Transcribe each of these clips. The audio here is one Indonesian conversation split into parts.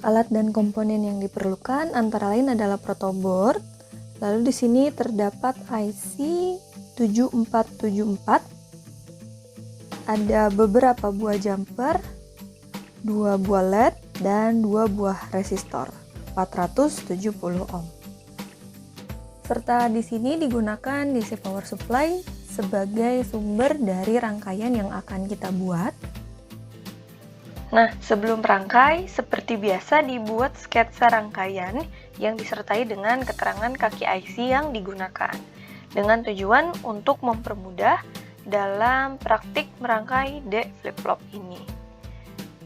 Untuk alat dan komponen yang diperlukan antara lain adalah protoboard. Lalu di sini terdapat IC 7474. Ada beberapa buah jumper, 2 buah LED, dan 2 buah resistor 470 ohm. Serta di sini digunakan DC power supply sebagai sumber dari rangkaian yang akan kita buat. Nah, sebelum rangkai, seperti biasa dibuat sketsa rangkaian yang disertai dengan keterangan kaki IC yang digunakan, dengan tujuan untuk mempermudah dalam praktik merangkai D flip-flop ini.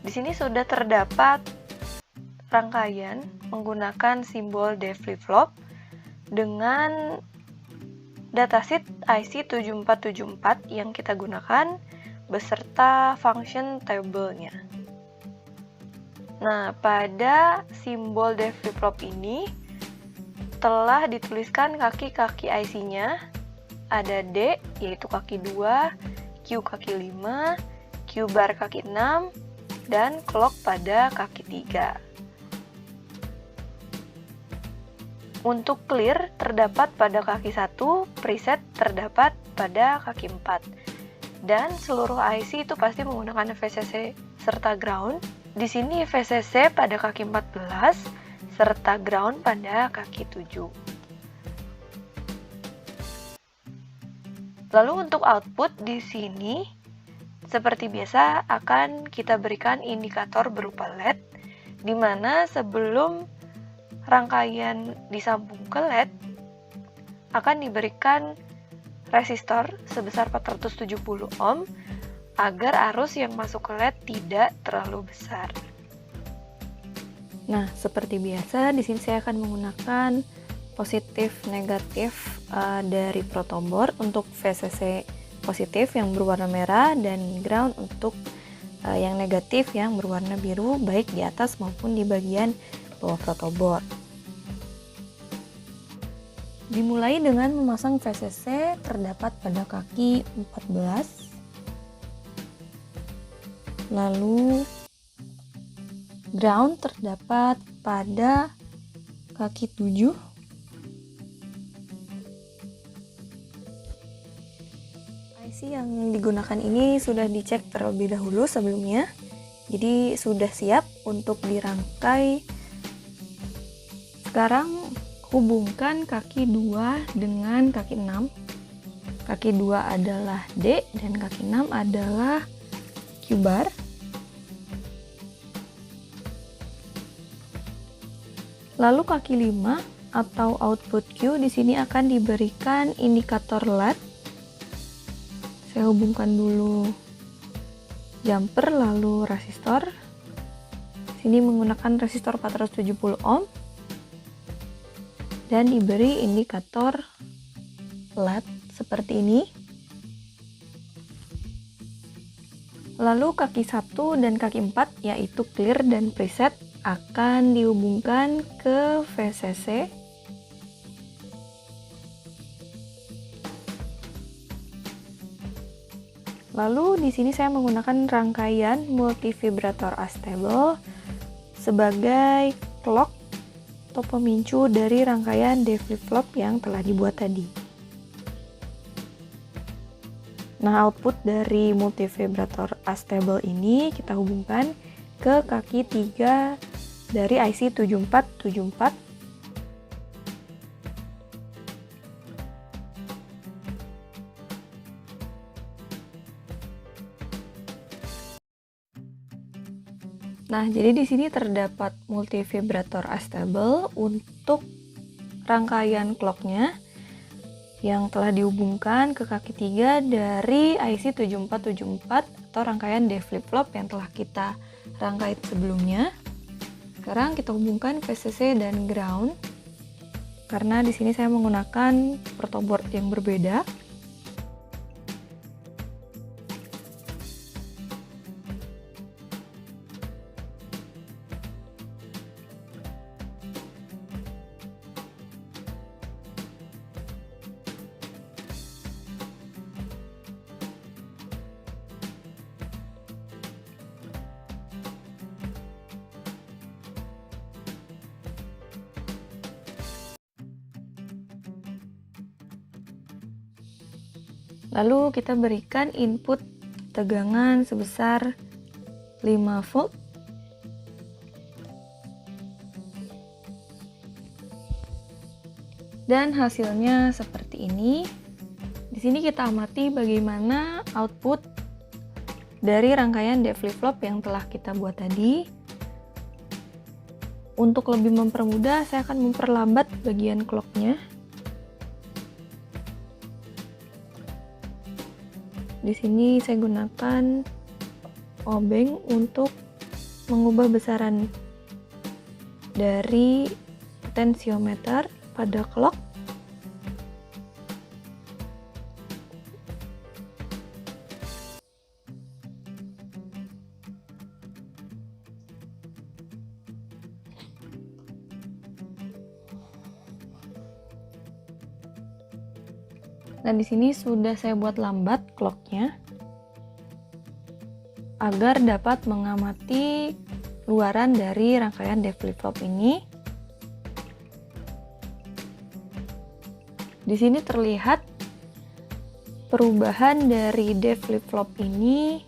Di sini sudah terdapat rangkaian menggunakan simbol D flip-flop dengan datasheet IC 7474 yang kita gunakan beserta function table-nya. Nah, pada simbol D flip-flop ini telah dituliskan kaki-kaki IC-nya. Ada D, yaitu kaki 2, Q kaki 5, Q bar kaki 6, dan clock pada kaki 3. Untuk clear terdapat pada kaki 1, preset terdapat pada kaki 4. Dan seluruh IC itu pasti menggunakan VCC serta ground. Di sini VCC pada kaki 14 serta ground pada kaki 7. Lalu untuk output di sini seperti biasa akan kita berikan indikator berupa LED, di mana sebelum rangkaian disambung ke LED akan diberikan resistor sebesar 470 ohm agar arus yang masuk ke LED tidak terlalu besar. Nah, seperti biasa di sini saya akan menggunakan positif negatif dari protoboard untuk VCC positif yang berwarna merah dan ground untuk yang negatif yang berwarna biru, baik di atas maupun di bagian bawah protoboard. Dimulai dengan memasang VCC terdapat pada kaki 14. Lalu ground terdapat pada kaki 7. IC yang digunakan ini sudah dicek terlebih dahulu sebelumnya, jadi sudah siap untuk dirangkai. Sekarang hubungkan kaki 2 dengan kaki 6. Kaki 2 adalah D dan kaki 6 adalah Q bar. Lalu kaki 5 atau output Q di sini akan diberikan indikator LED. Saya hubungkan dulu jumper lalu resistor. Sini menggunakan resistor 470 ohm dan diberi indikator LED seperti ini. Lalu kaki 1 dan kaki 4 yaitu clear dan preset akan dihubungkan ke VCC. Lalu di sini saya menggunakan rangkaian multivibrator astable sebagai clock atau pemicu dari rangkaian D flip-flop yang telah dibuat tadi. Nah, output dari multivibrator astable ini kita hubungkan ke kaki 3 dari IC 7474. Nah, jadi di sini terdapat multivibrator astable untuk rangkaian clocknya yang telah dihubungkan ke kaki 3 dari IC 7474 atau rangkaian D flip-flop yang telah kita rangkai sebelumnya. Sekarang kita hubungkan VCC dan ground. Karena di sini saya menggunakan protoboard yang berbeda. Lalu kita berikan input tegangan sebesar 5 volt. Dan hasilnya seperti ini. Di sini kita amati bagaimana output dari rangkaian D flip-flop yang telah kita buat tadi. Untuk lebih mempermudah, saya akan memperlambat bagian clocknya. Di sini saya gunakan obeng untuk mengubah besaran dari potensiometer pada clock. Nah, di sini sudah saya buat lambat clocknya agar dapat mengamati luaran dari rangkaian D flip-flop ini. Di sini terlihat perubahan dari D flip-flop ini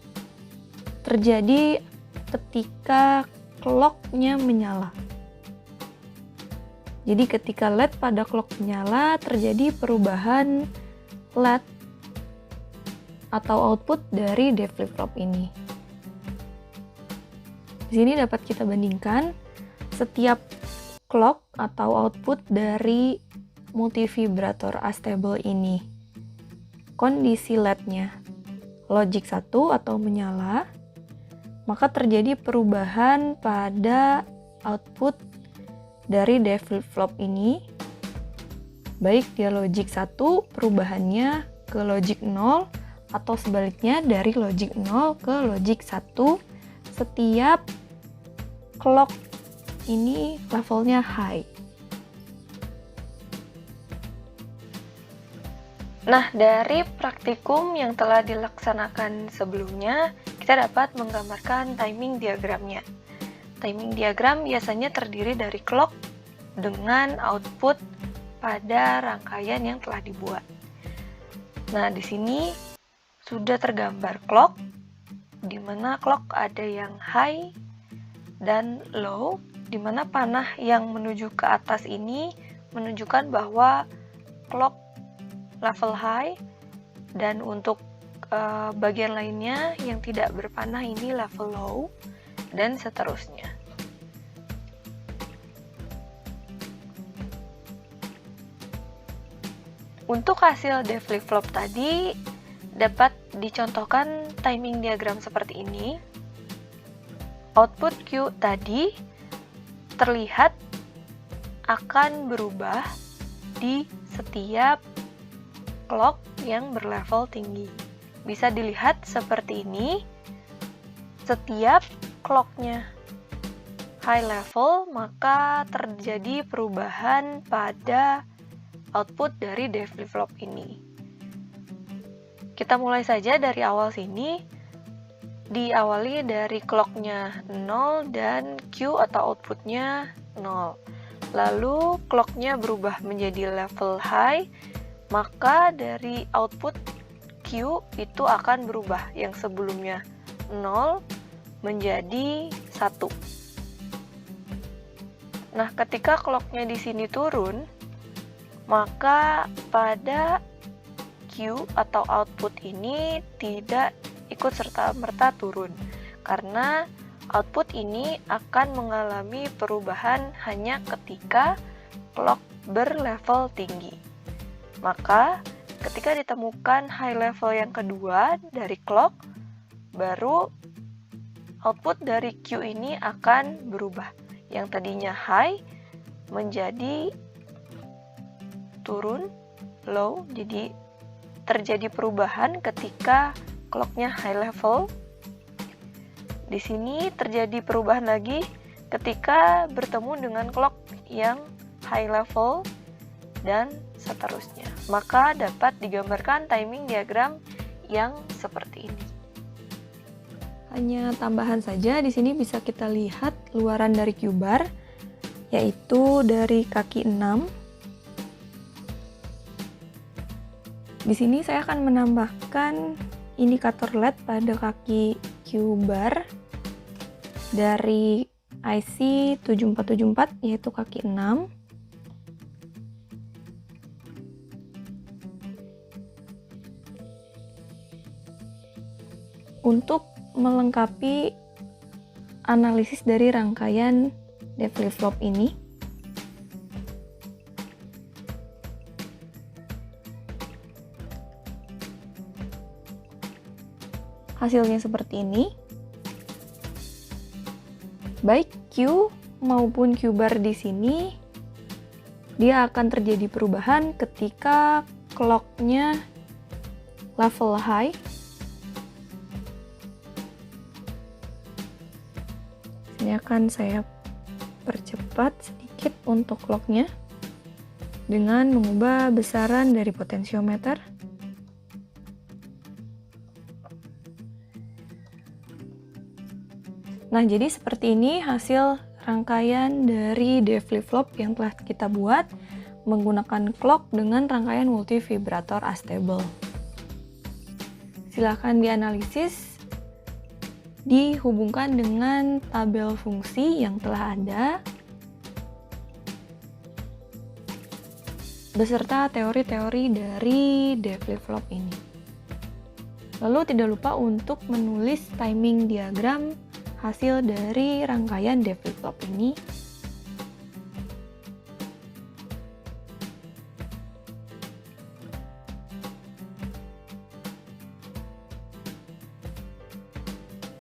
terjadi ketika clocknya menyala. Jadi ketika LED pada clock menyala, terjadi perubahan LED atau output dari D flip-flop ini. Di sini dapat kita bandingkan setiap clock atau output dari multivibrator astable ini. Kondisi LED-nya logic 1 atau menyala, maka terjadi perubahan pada output dari D flip-flop ini. Baik dia logic 1, perubahannya ke logic 0, atau sebaliknya dari logic 0 ke logic 1 setiap clock ini levelnya high. Nah, dari praktikum yang telah dilaksanakan sebelumnya, kita dapat menggambarkan timing diagramnya. Timing diagram biasanya terdiri dari clock dengan output pada rangkaian yang telah dibuat. Nah, di sini sudah tergambar clock, di mana clock ada yang high dan low, di mana panah yang menuju ke atas ini menunjukkan bahwa clock level high, dan untuk bagian lainnya yang tidak berpanah ini level low, dan seterusnya. Untuk hasil D flip-flop tadi dapat dicontohkan timing diagram seperti ini. Output Q tadi terlihat akan berubah di setiap clock yang berlevel tinggi. Bisa dilihat seperti ini. Setiap clocknya high level, maka terjadi perubahan pada output dari D flip-flop ini. Kita mulai saja dari awal sini. Diawali dari clocknya 0 dan Q atau outputnya 0. Lalu clocknya berubah menjadi level high, maka dari output Q itu akan berubah, yang sebelumnya 0 menjadi 1. Nah, ketika clocknya di sini turun, maka pada Q atau output ini tidak ikut serta-merta turun, karena output ini akan mengalami perubahan hanya ketika clock berlevel tinggi. Maka ketika ditemukan high level yang kedua dari clock, baru output dari Q ini akan berubah. Yang tadinya high menjadi turun, low, jadi terjadi perubahan ketika clocknya high level. Di sini terjadi perubahan lagi ketika bertemu dengan clock yang high level, dan seterusnya. Maka dapat digambarkan timing diagram yang seperti ini. Hanya tambahan saja, di sini bisa kita lihat luaran dari Q bar, yaitu dari kaki 6 Di sini saya akan menambahkan indikator LED pada kaki Q bar dari IC 7474, yaitu kaki 6. Untuk melengkapi analisis dari rangkaian D flip-flop ini. Hasilnya seperti ini. Baik Q maupun Q bar di sini, dia akan terjadi perubahan ketika clock-nya level high. Ini akan saya percepat sedikit untuk clock-nya dengan mengubah besaran dari potensiometer. Nah, jadi seperti ini hasil rangkaian dari D flip-flop yang telah kita buat menggunakan clock dengan rangkaian multivibrator astable. Silakan dianalisis, dihubungkan dengan tabel fungsi yang telah ada, beserta teori-teori dari D flip-flop ini. Lalu tidak lupa untuk menulis timing diagram hasil dari rangkaian D flip-flop ini